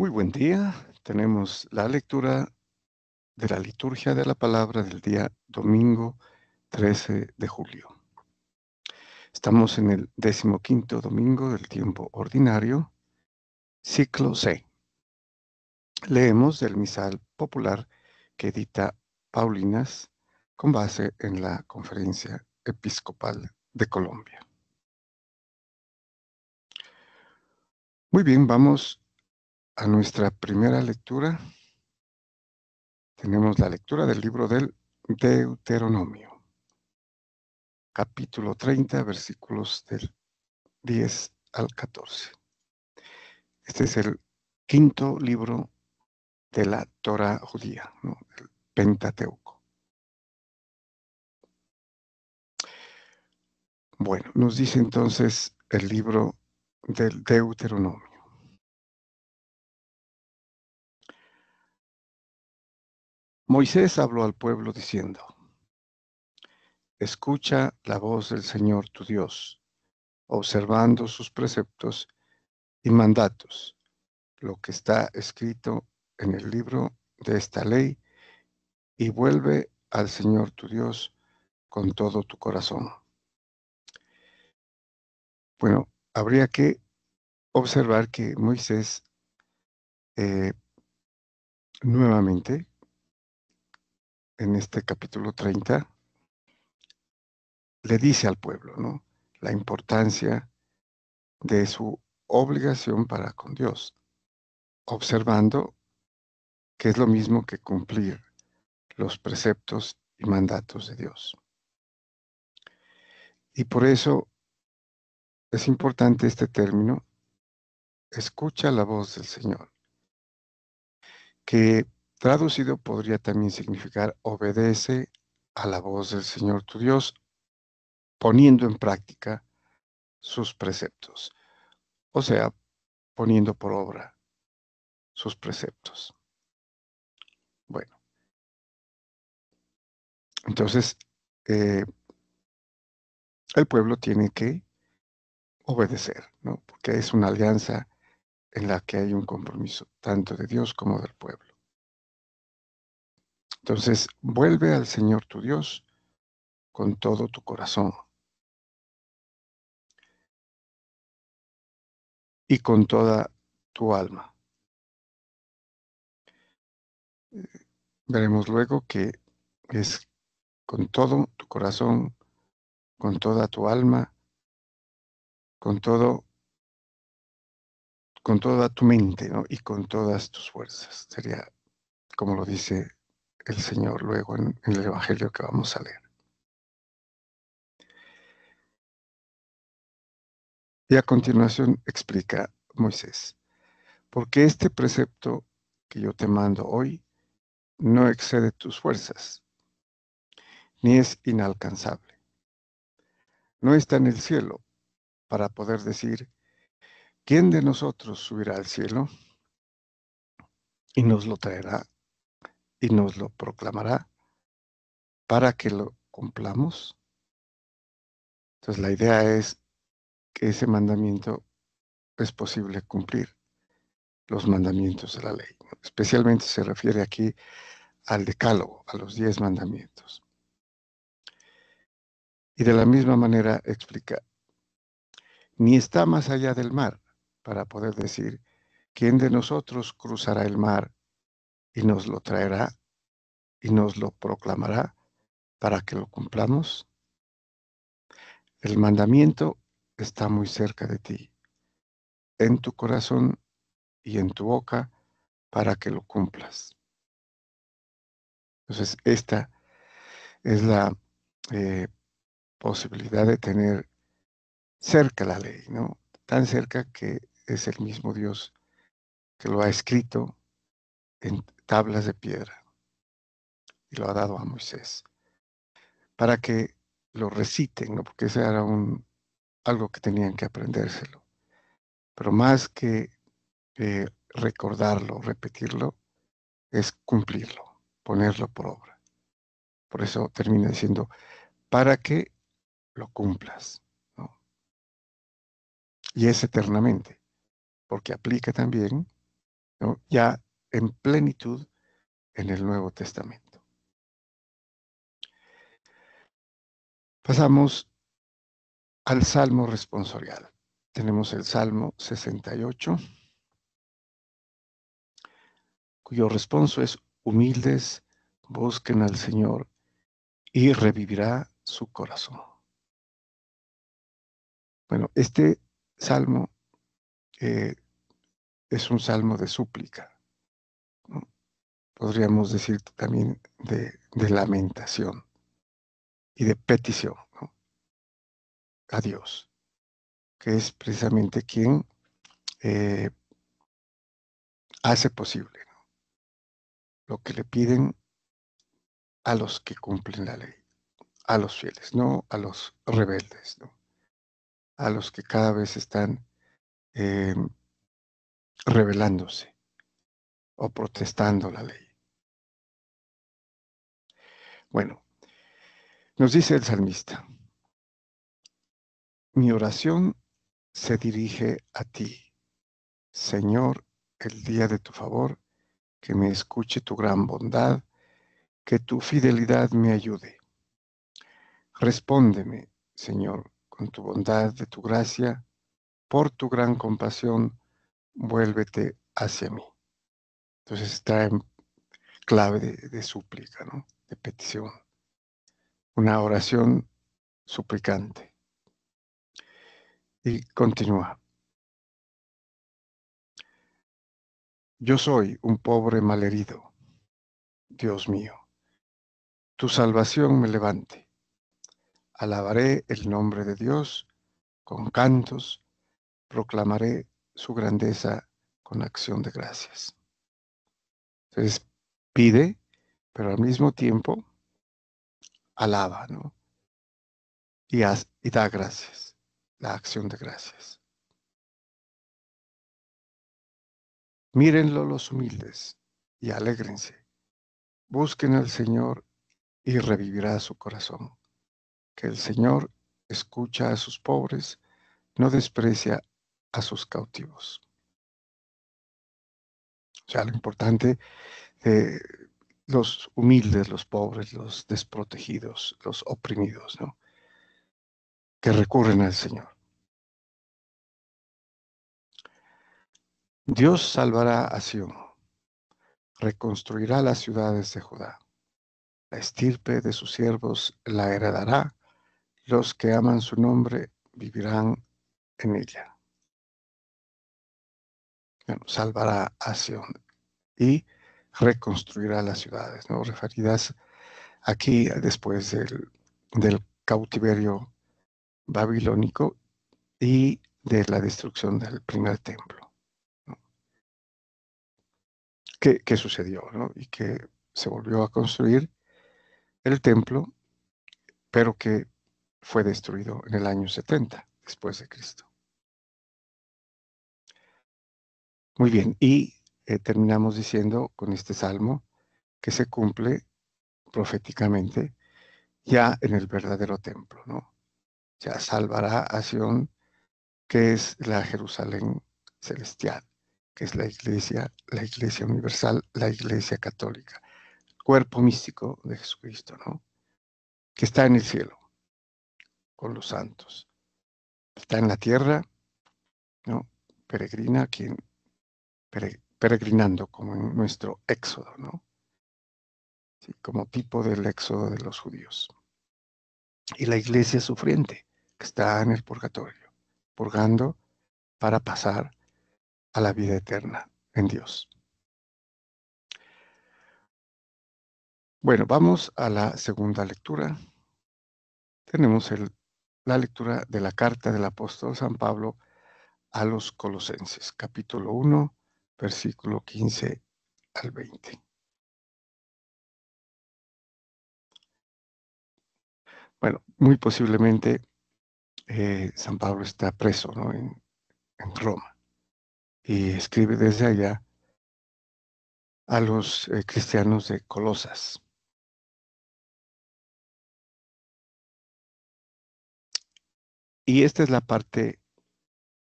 Muy buen día. Tenemos la lectura de la liturgia de la palabra del día domingo 13 de julio. Estamos en el 15º domingo del tiempo ordinario, ciclo C. Leemos del misal popular que edita Paulinas con base en la Conferencia Episcopal de Colombia. Muy bien, vamos a nuestra primera lectura. Tenemos la lectura del libro del Deuteronomio, capítulo 30, versículos del 10 al 14. Este es el quinto libro de la Torá judía, ¿no? El Pentateuco. Bueno, nos dice entonces el libro del Deuteronomio. Moisés habló al pueblo diciendo: Escucha la voz del Señor tu Dios, observando sus preceptos y mandatos, lo que está escrito en el libro de esta ley, y vuelve al Señor tu Dios con todo tu corazón. Bueno, habría que observar que Moisés nuevamente en este capítulo 30 le dice al pueblo, ¿no?, la importancia de su obligación para con Dios, observando que es lo mismo que cumplir los preceptos y mandatos de Dios. Y por eso es importante este término: escucha la voz del Señor, que traducido podría también significar obedece a la voz del Señor tu Dios, poniendo en práctica sus preceptos, o sea, poniendo por obra sus preceptos. Bueno, entonces eh, el pueblo tiene que obedecer, ¿no?, porque es una alianza en la que hay un compromiso tanto de Dios como del pueblo. Entonces, vuelve al Señor tu Dios con todo tu corazón y con toda tu alma. Veremos luego que es con todo tu corazón, con toda tu alma, con todo, con toda tu mente, ¿no?, y con todas tus fuerzas. Sería como lo dice el Señor luego en el Evangelio que vamos a leer. Y a continuación explica Moisés: porque este precepto que yo te mando hoy no excede tus fuerzas, ni es inalcanzable. No está en el cielo para poder decir: ¿quién de nosotros subirá al cielo? Y nos lo traerá y nos lo proclamará para que lo cumplamos. Entonces la idea es que ese mandamiento es posible cumplir, los mandamientos de la ley, ¿no? Especialmente se refiere aquí al decálogo, a los 10 mandamientos. Y de la misma manera explica: ni está más allá del mar para poder decir: ¿quién de nosotros cruzará el mar? Y nos lo traerá y nos lo proclamará para que lo cumplamos. El mandamiento está muy cerca de ti, en tu corazón y en tu boca, para que lo cumplas. Entonces, esta es la eh, posibilidad de tener cerca la ley, ¿no? Tan cerca que es el mismo Dios que lo ha escrito en tablas de piedra y lo ha dado a Moisés para que lo reciten, ¿no? Porque ese era algo que tenían que aprendérselo. Pero más que recordarlo, repetirlo, es cumplirlo, ponerlo por obra. Por eso termina diciendo: para que lo cumplas, ¿no? Y es eternamente, porque aplica también ¿no? Ya en plenitud en el Nuevo Testamento. Pasamos al Salmo responsorial. Tenemos el Salmo 68, cuyo responso es: humildes, busquen al Señor y revivirá su corazón. Bueno, este salmo es un salmo de súplica, ¿no? Podríamos decir también de lamentación y de petición, ¿no? A Dios, que es precisamente quien eh, hace posible, ¿no?, lo que le piden a los que cumplen la ley, a los fieles, no a los rebeldes, ¿no?, a los que cada vez están eh, rebelándose o protestando la ley. Bueno, nos dice el salmista: mi oración se dirige a ti, Señor, el día de tu favor, que me escuche tu gran bondad, que tu fidelidad me ayude. Respóndeme, Señor, con tu bondad de tu gracia, por tu gran compasión, vuélvete hacia mí. Entonces está en clave de súplica, ¿no?, de petición, una oración suplicante. Y continúa: yo soy un pobre malherido, Dios mío, tu salvación me levante. Alabaré el nombre de Dios con cantos, proclamaré su grandeza con acción de gracias. Entonces pide, pero al mismo tiempo alaba, ¿no? Y da gracias, la acción de gracias. Mírenlo los humildes y alégrense. Busquen al Señor y revivirá su corazón. Que el Señor escucha a sus pobres, no desprecia a sus cautivos. O sea, lo importante, los humildes, los pobres, los desprotegidos, los oprimidos, ¿no?, que recurren al Señor. Dios salvará a Sión, reconstruirá las ciudades de Judá. La estirpe de sus siervos la heredará, los que aman su nombre vivirán en ella. Bueno, salvará a Sión y reconstruirá las ciudades, ¿no?, referidas aquí después del cautiverio babilónico y de la destrucción del primer templo, ¿no?, que sucedió, ¿no?, y que se volvió a construir el templo, pero que fue destruido en el año 70 después de Cristo. Muy bien, y terminamos diciendo con este salmo que se cumple proféticamente ya en el verdadero templo, ¿no? Ya salvará a Sión, que es la Jerusalén celestial, que es la iglesia universal, la iglesia católica, cuerpo místico de Jesucristo, ¿no?, que está en el cielo con los santos. Está en la tierra, ¿no?, peregrina, peregrinando como en nuestro éxodo, ¿no?, sí, como tipo del éxodo de los judíos. Y la iglesia sufriente, que está en el purgatorio, purgando para pasar a la vida eterna en Dios. Bueno, vamos a la segunda lectura. Tenemos la lectura de la carta del apóstol San Pablo a los Colosenses, capítulo 1, versículo 15 al 20. Bueno, muy posiblemente San Pablo está preso, ¿no?, en Roma, y escribe desde allá a los cristianos de Colosas. Y esta es la parte,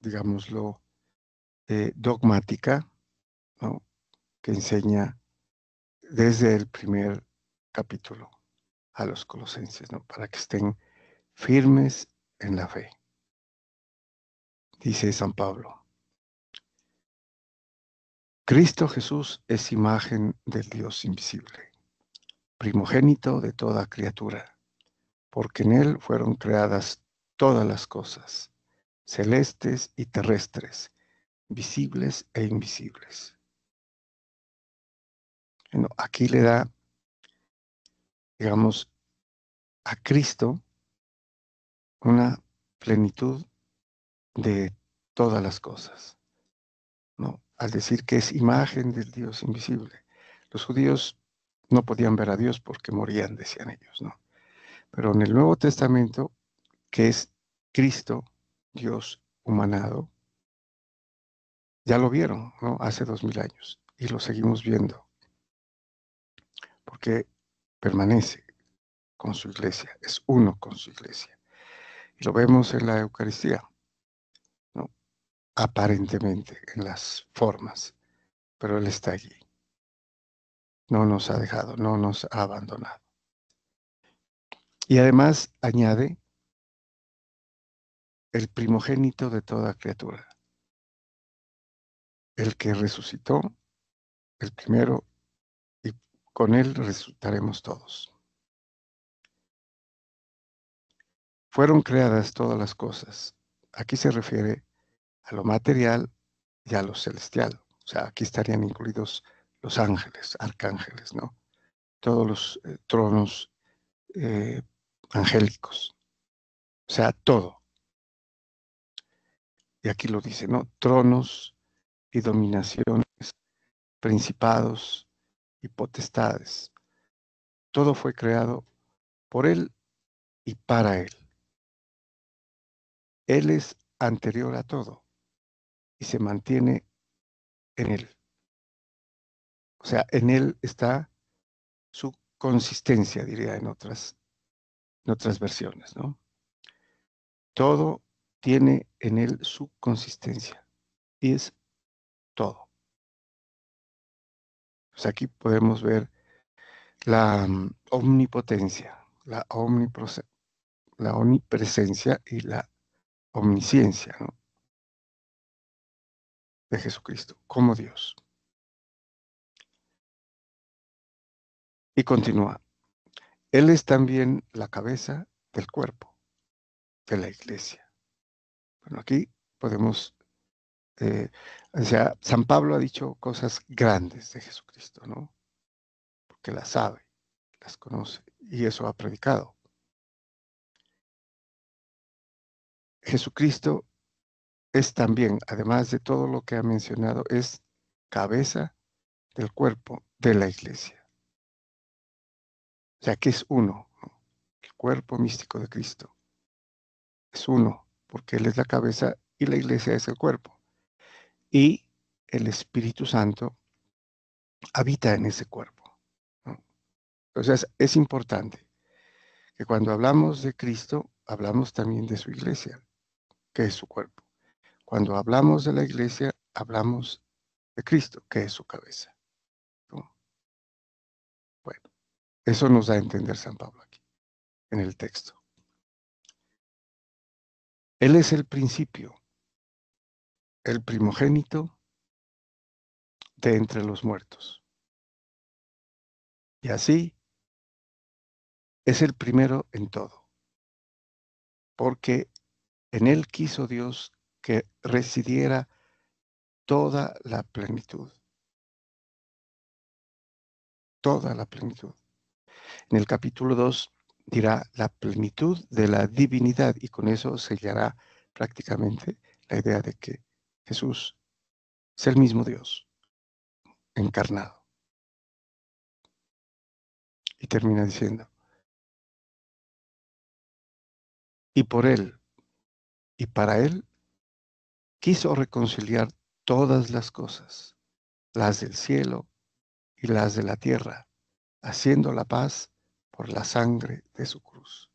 digámoslo, dogmática, ¿no?, que enseña desde el primer capítulo a los colosenses, ¿no? Para que estén firmes en la fe. Dice San Pablo, Cristo Jesús es imagen del Dios invisible, primogénito de toda criatura, porque en Él fueron creadas todas las cosas, celestes y terrestres, visibles e invisibles. Bueno, aquí le da, digamos, a Cristo una plenitud de todas las cosas, ¿no? Al decir que es imagen del Dios invisible. Los judíos no podían ver a Dios porque morían, decían ellos, ¿no? Pero en el Nuevo Testamento, que es Cristo, Dios humanado, ya lo vieron, ¿no? Hace 2000 años y lo seguimos viendo porque permanece con su iglesia, es uno con su iglesia. Y lo vemos en la Eucaristía, ¿no? Aparentemente en las formas, pero Él está allí. No nos ha dejado, no nos ha abandonado. Y además añade el primogénito de toda criatura, el que resucitó, el primero, y con Él resucitaremos todos. Fueron creadas todas las cosas. Aquí se refiere a lo material y a lo celestial. O sea, aquí estarían incluidos los ángeles, arcángeles, ¿no? Todos los tronos eh, angélicos. O sea, todo. Y aquí lo dice, ¿no? Tronos y dominaciones, principados y potestades. Todo fue creado por Él y para Él. Él es anterior a todo y se mantiene en Él. O sea, en Él está su consistencia, diría en otras versiones, ¿no? Todo tiene en Él su consistencia y es todo. O sea, aquí podemos ver la omnipotencia, la omnipresencia y la omnisciencia, ¿no? De Jesucristo como Dios. Y continúa. Él es también la cabeza del cuerpo, de la iglesia. Bueno, aquí podemos, o sea, San Pablo ha dicho cosas grandes de Jesucristo, ¿no? Porque las sabe, las conoce y eso ha predicado. Jesucristo es también, además de todo lo que ha mencionado, es cabeza del cuerpo de la iglesia. O sea, que es uno, ¿no? El cuerpo místico de Cristo es uno, porque Él es la cabeza y la iglesia es el cuerpo. Y el Espíritu Santo habita en ese cuerpo, ¿no? Entonces, es importante que cuando hablamos de Cristo, hablamos también de su iglesia, que es su cuerpo. Cuando hablamos de la iglesia, hablamos de Cristo, que es su cabeza, ¿no? Bueno, eso nos da a entender San Pablo aquí, en el texto. Él es el principio, el primogénito de entre los muertos. Y así es el primero en todo, porque en él quiso Dios que residiera toda la plenitud, toda la plenitud. En el capítulo 2 dirá la plenitud de la divinidad y con eso sellará prácticamente la idea de que Jesús es el mismo Dios encarnado. Y termina diciendo, y por él y para él quiso reconciliar todas las cosas, las del cielo y las de la tierra, haciendo la paz por la sangre de su cruz.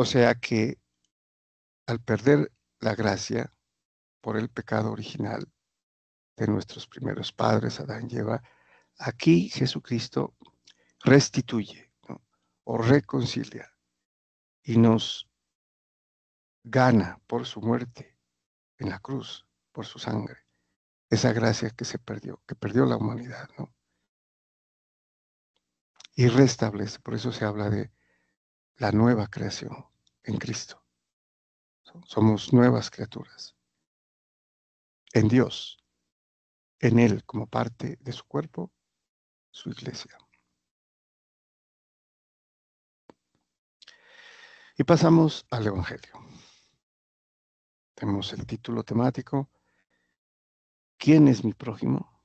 O sea que al perder la gracia, por el pecado original de nuestros primeros padres, Adán y Eva, aquí Jesucristo restituye, ¿no? O reconcilia y nos gana por su muerte en la cruz, por su sangre, esa gracia que perdió la humanidad, ¿no? Y restablece, por eso se habla de la nueva creación en Cristo. Somos nuevas criaturas en Dios, en Él como parte de su cuerpo, su iglesia. Y pasamos al Evangelio. Tenemos el título temático, ¿quién es mi prójimo?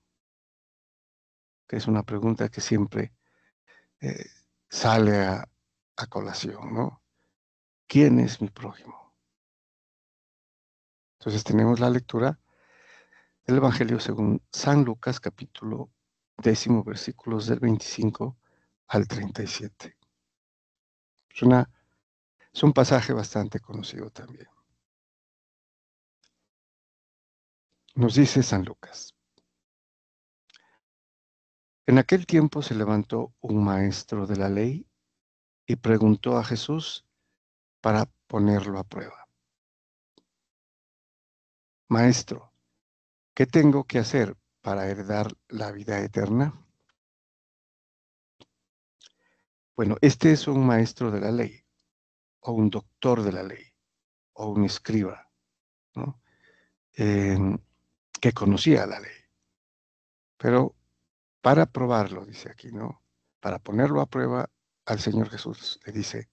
Que es una pregunta que siempre eh, sale a colación, ¿no? ¿Quién es mi prójimo? Entonces tenemos la lectura del Evangelio según San Lucas, capítulo 10, versículos del 25 al 37. Es un pasaje bastante conocido también. Nos dice San Lucas: en aquel tiempo se levantó un maestro de la ley y preguntó a Jesús para ponerlo a prueba: Maestro, ¿qué tengo que hacer para heredar la vida eterna? Bueno, este es un maestro de la ley, o un doctor de la ley, o un escriba, ¿no? Eh, que conocía la ley. Pero para probarlo, dice aquí, ¿no? Para ponerlo a prueba, al Señor Jesús le dice: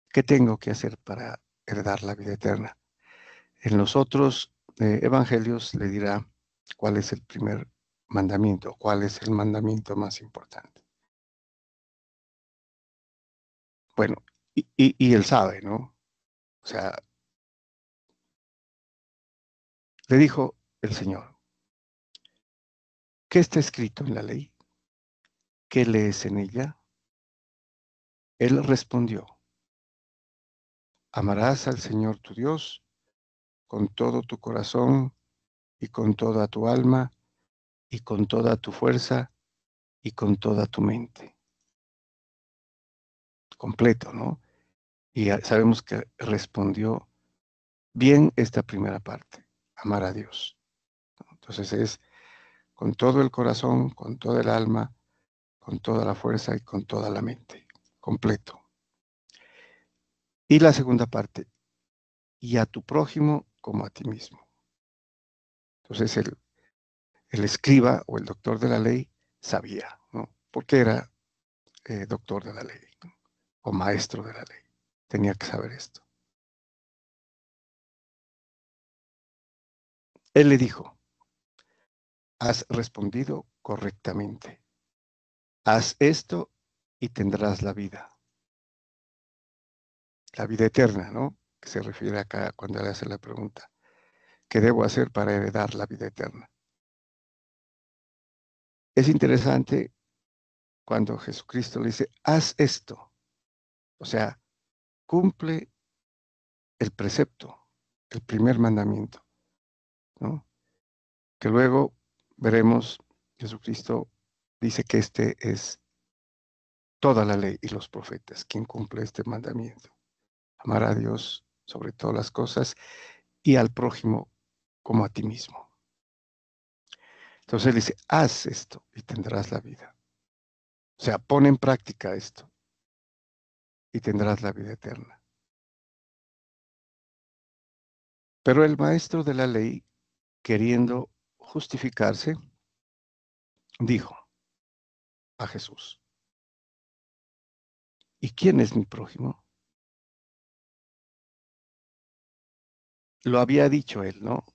¿qué tengo que hacer para heredar la vida eterna? En los otros evangelios le dirá cuál es el primer mandamiento, cuál es el mandamiento más importante. Bueno, y él sabe, ¿no? O sea, le dijo el Señor: ¿qué está escrito en la ley? ¿Qué lees en ella? Él respondió: amarás al Señor tu Dios con todo tu corazón y con toda tu alma y con toda tu fuerza y con toda tu mente. Completo, ¿no? Y sabemos que respondió bien esta primera parte: amar a Dios. Entonces es con todo el corazón, con toda el alma, con toda la fuerza y con toda la mente. Completo. Y la segunda parte: y a tu prójimo como a ti mismo. Entonces el escriba o el doctor de la ley sabía, ¿no? Porque era doctor de la ley, ¿no? O maestro de la ley. Tenía que saber esto. Él le dijo: has respondido correctamente. Haz esto y tendrás la vida eterna, ¿no? Que se refiere acá cuando le hace la pregunta: ¿qué debo hacer para heredar la vida eterna? Es interesante cuando Jesucristo le dice: haz esto. O sea, cumple el precepto, el primer mandamiento, ¿no? Que luego veremos, Jesucristo dice que este es toda la ley y los profetas, quien cumple este mandamiento: amar a Dios sobre todas las cosas y al prójimo como a ti mismo. Entonces él dice: haz esto y tendrás la vida. O sea, pon en práctica esto y tendrás la vida eterna. Pero el maestro de la ley, queriendo justificarse, dijo a Jesús: ¿y quién es mi prójimo? Lo había dicho él, ¿no?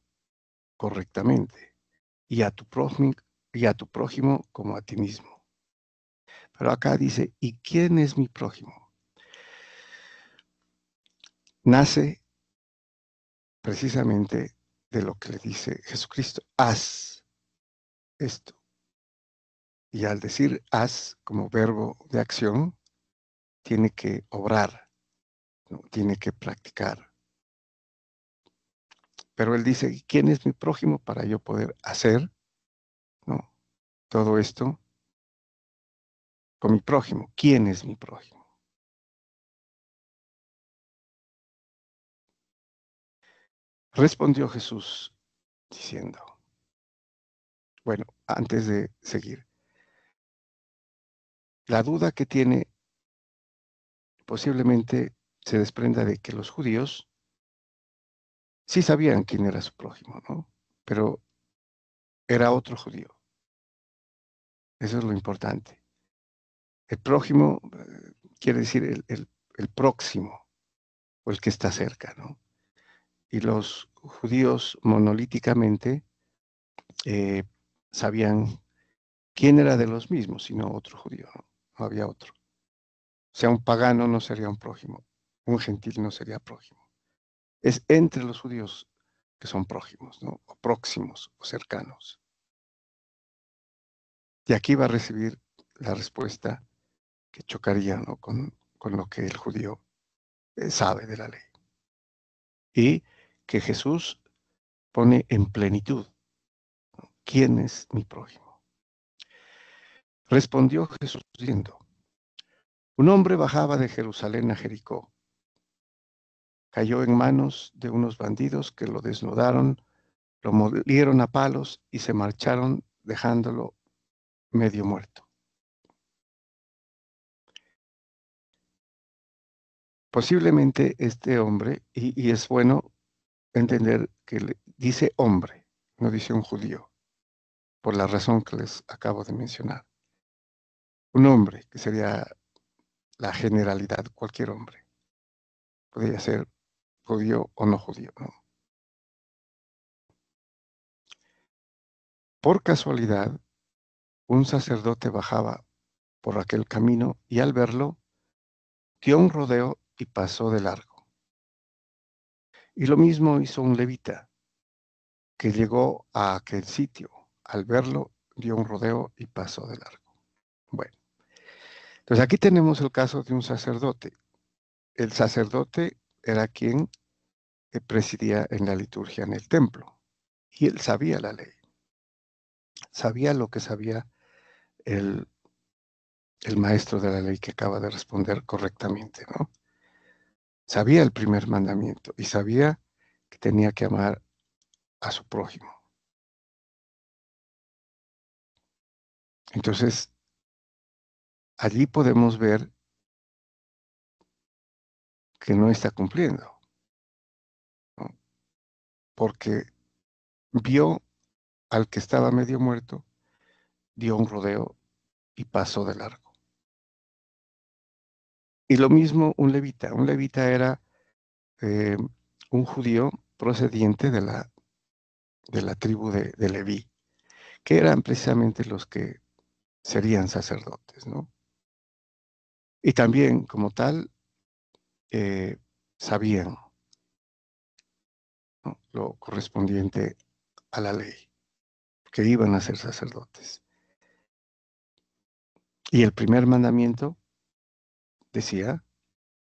Correctamente. Y a tu prójimo como a ti mismo. Pero acá dice: ¿y quién es mi prójimo? Nace precisamente de lo que le dice Jesucristo: haz esto. Y al decir haz como verbo de acción, tiene que obrar, ¿no? Tiene que practicar. Pero él dice, ¿quién es mi prójimo para yo poder hacer, ¿no?, todo esto con mi prójimo? ¿Quién es mi prójimo? Respondió Jesús diciendo, bueno, antes de seguir, la duda que tiene posiblemente se desprenda de que los judíos sí sabían quién era su prójimo, ¿no? Pero era otro judío. Eso es lo importante. El prójimo quiere decir el próximo o el que está cerca, ¿no? Y los judíos monolíticamente eh, sabían quién era de los mismos, sino otro judío, ¿no? No había otro. O sea, un pagano no sería un prójimo, un gentil no sería prójimo. Es entre los judíos que son prójimos, ¿no? O próximos o cercanos. Y aquí va a recibir la respuesta que chocaría, ¿no?, con lo que el judío sabe de la ley. Y que Jesús pone en plenitud, ¿no? ¿Quién es mi prójimo? Respondió Jesús diciendo, un hombre bajaba de Jerusalén a Jericó, cayó en manos de unos bandidos que lo desnudaron, lo molieron a palos y se marcharon dejándolo medio muerto. Posiblemente este hombre, y es bueno entender que dice hombre, no dice un judío, por la razón que les acabo de mencionar. Un hombre, que sería la generalidad, cualquier hombre, podría ser judío o no judío, ¿no? Por casualidad, un sacerdote bajaba por aquel camino y al verlo, dio un rodeo y pasó de largo. Y lo mismo hizo un levita, que llegó a aquel sitio. Al verlo, dio un rodeo y pasó de largo. Bueno, entonces aquí tenemos el caso de un sacerdote. El sacerdote era quien presidía en la liturgia en el templo. Y él sabía la ley, sabía lo que sabía el, el maestro de la ley que acaba de responder correctamente, ¿no? Sabía el primer mandamiento y sabía que tenía que amar a su prójimo. Entonces, allí podemos ver que no está cumpliendo, ¿no? Porque vio al que estaba medio muerto, dio un rodeo y pasó de largo. Y lo mismo un levita. Un levita era eh, un judío procediente de la tribu de Leví, que eran precisamente los que serían sacerdotes, ¿no? Y también, como tal, eh, sabían, ¿no?, lo correspondiente a la ley, que iban a ser sacerdotes. Y el primer mandamiento decía,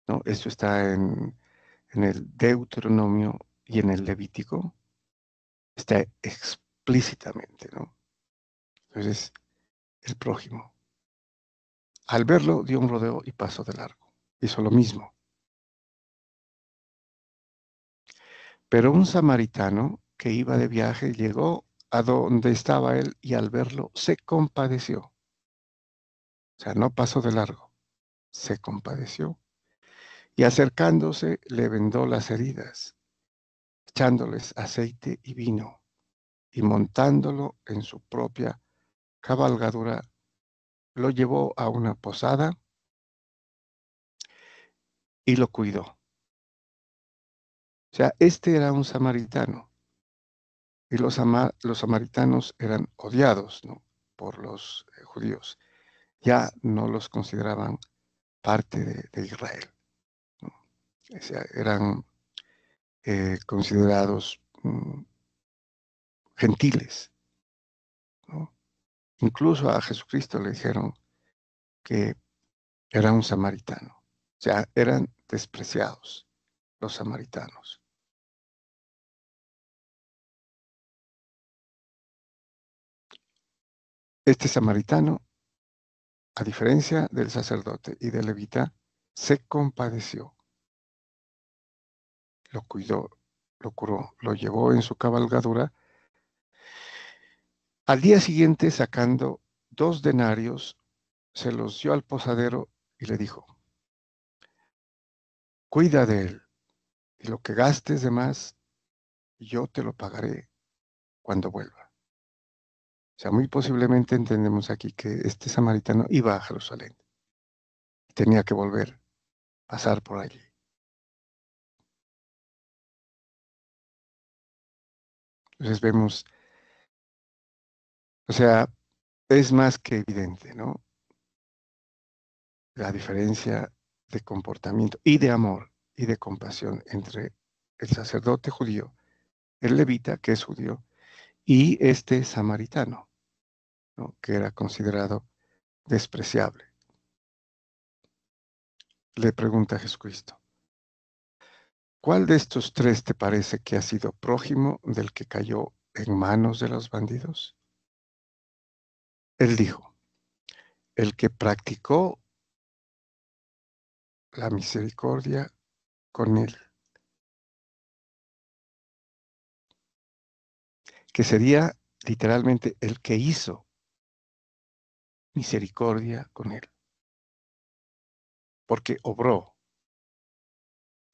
¿no? Esto está en el Deuteronomio y en el Levítico, está explícitamente, ¿no? Entonces, el prójimo, al verlo, dio un rodeo y pasó de largo. Hizo lo mismo. Pero un samaritano que iba de viaje llegó a donde estaba él y al verlo se compadeció. O sea, no pasó de largo, se compadeció. Y acercándose le vendó las heridas, echándoles aceite y vino, y montándolo en su propia cabalgadura, lo llevó a una posada y lo cuidó. O sea, este era un samaritano. Y los samaritanos eran odiados, ¿no?, por los judíos. Ya no los consideraban parte de Israel, ¿no? O sea, eran considerados gentiles, ¿no? Incluso a Jesucristo le dijeron que era un samaritano. O sea, eran despreciados los samaritanos. Este samaritano, a diferencia del sacerdote y del levita, se compadeció, lo cuidó, lo curó, lo llevó en su cabalgadura. Al día siguiente, sacando 2 denarios, se los dio al posadero y le dijo: cuida de él, y lo que gastes de más, yo te lo pagaré cuando vuelva. O sea, muy posiblemente entendemos aquí que este samaritano iba a Jerusalén y tenía que volver, pasar por allí. Entonces vemos, o sea, es más que evidente, ¿no? La diferencia de comportamiento y de amor y de compasión entre el sacerdote judío, el levita, que es judío, y este samaritano, ¿no? Que era considerado despreciable. Le pregunta a Jesucristo: ¿cuál de estos 3 te parece que ha sido prójimo del que cayó en manos de los bandidos? Él dijo: el que practicó la misericordia con él, que sería literalmente el que hizo misericordia con él, porque obró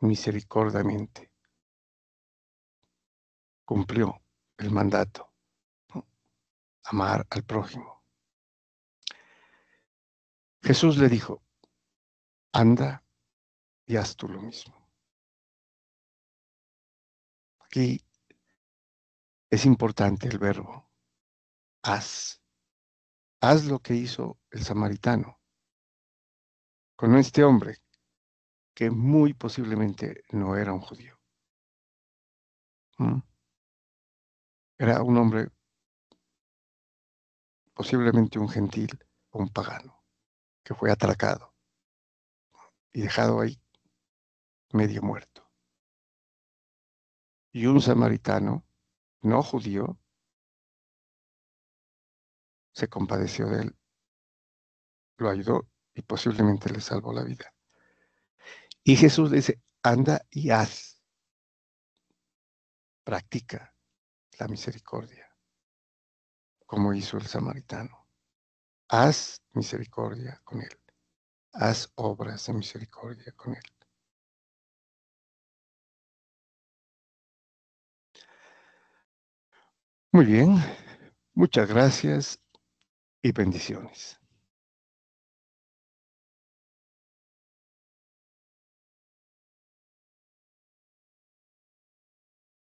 misericordiamente, cumplió el mandato, ¿no? Amar al prójimo. Jesús le dijo: anda y haz tú lo mismo. Aquí es importante el verbo haz. Haz lo que hizo el samaritano con este hombre que muy posiblemente no era un judío. ¿Mm? Era un hombre, posiblemente un gentil o un pagano, que fue atracado y dejado ahí medio muerto. Y un samaritano, no judío, se compadeció de él, lo ayudó y posiblemente le salvó la vida. Y Jesús le dice: anda y haz, practica la misericordia, como hizo el samaritano. Haz misericordia con él. Haz obras de misericordia con él. Muy bien, muchas gracias y bendiciones.